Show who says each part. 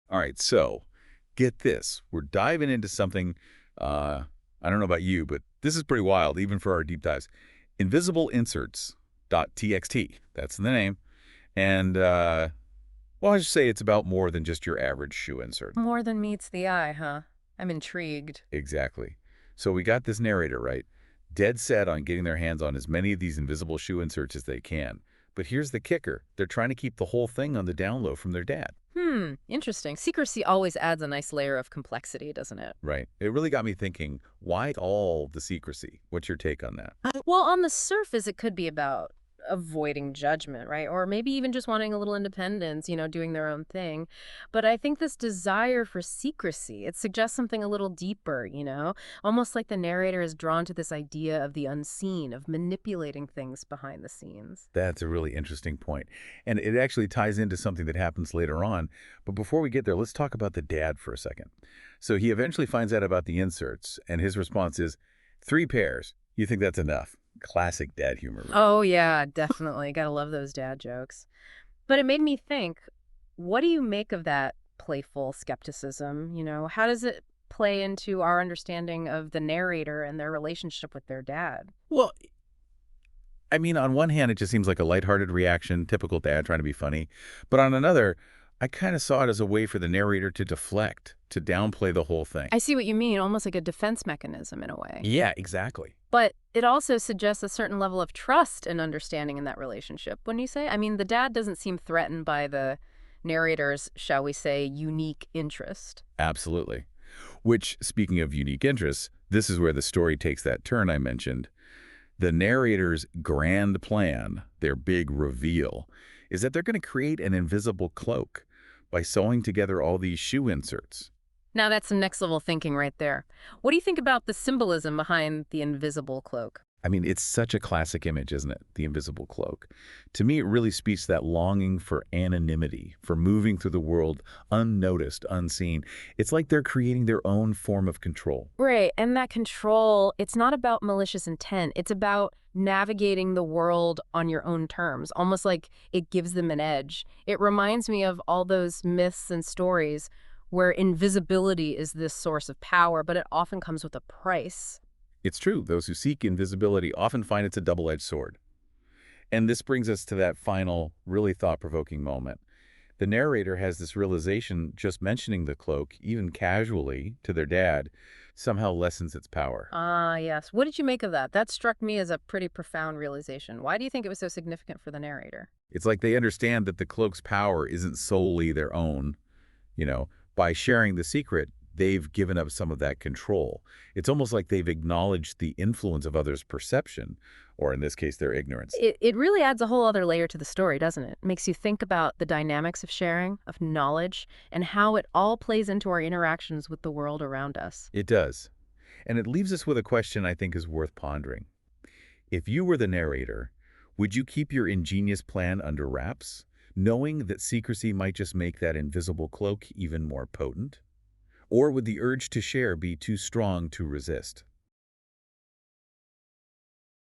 Speaker 1: All right, so get this. We're diving into something, I don't know about you, but this is pretty wild, even for our deep dives. Invisible inserts.txt. That's the name. And, well, I should say it's about more than just your average shoe insert.
Speaker 2: More than meets the eye, huh? I'm intrigued.
Speaker 1: Exactly. So we got this narrator, right? Dead set on getting their hands on as many of these invisible shoe inserts as they can. But here's the kicker. They're trying to keep the whole thing on the down low from their dad.
Speaker 2: Interesting. Secrecy always adds a nice layer of complexity, doesn't it?
Speaker 1: Right. It really got me thinking, why all the secrecy? What's your take on that?
Speaker 2: Well, on the surface, it could be about avoiding judgment, right? Or maybe even just wanting a little independence, doing their own thing. But I think this desire for secrecy, it suggests something a little deeper, almost like the narrator is drawn to this idea of the unseen, of manipulating things behind the scenes.
Speaker 1: That's a really interesting point. And it actually ties into something that happens later on. But before we get there, let's talk about the dad for a second. So he eventually finds out about the inserts, and his response is, 3 pairs. You think that's enough? Classic dad humor.
Speaker 2: Oh, yeah, definitely. Gotta love those dad jokes. But it made me think, what do you make of that playful skepticism? How does it play into our understanding of the narrator and their relationship with their dad?
Speaker 1: Well, I mean, on one hand, it just seems like a lighthearted reaction, typical dad trying to be funny. But on another, I kind of saw it as a way for the narrator to deflect, to downplay the whole thing.
Speaker 2: I see what you mean, almost like a defense mechanism in a way.
Speaker 1: Yeah, exactly.
Speaker 2: But it also suggests a certain level of trust and understanding in that relationship, wouldn't you say? I mean, the dad doesn't seem threatened by the narrator's, shall we say, unique interest.
Speaker 1: Absolutely. Which, speaking of unique interests, this is where the story takes that turn I mentioned. The narrator's grand plan, their big reveal, is that they're going to create an invisible cloak by sewing together all these shoe inserts.
Speaker 2: Now that's some next level thinking right there. What do you think about the symbolism behind the invisible cloak?
Speaker 1: I mean, it's such a classic image, isn't it? The invisible cloak. To me, it really speaks to that longing for anonymity, for moving through the world unnoticed, unseen. It's like they're creating their own form of control.
Speaker 2: Right, and that control, it's not about malicious intent. It's about navigating the world on your own terms, almost like it gives them an edge. It reminds me of all those myths and stories where invisibility is this source of power, but it often comes with a price.
Speaker 1: It's true, those who seek invisibility often find it's a double-edged sword. And this brings us to that final, really thought-provoking moment. The narrator has this realization just mentioning the cloak, even casually, to their dad, somehow lessens its power.
Speaker 2: Ah, yes. What did you make of that? That struck me as a pretty profound realization. Why do you think it was so significant for the narrator?
Speaker 1: It's like they understand that the cloak's power isn't solely their own. By sharing the secret, they've given up some of that control. It's almost like they've acknowledged the influence of others' perception, or in this case, their ignorance.
Speaker 2: It really adds a whole other layer to the story, doesn't it? Makes you think about the dynamics of sharing, of knowledge, and how it all plays into our interactions with the world around us.
Speaker 1: It does. And it leaves us with a question I think is worth pondering. If you were the narrator, would you keep your ingenious plan under wraps, knowing that secrecy might just make that invisible cloak even more potent? Or would the urge to share be too strong to resist?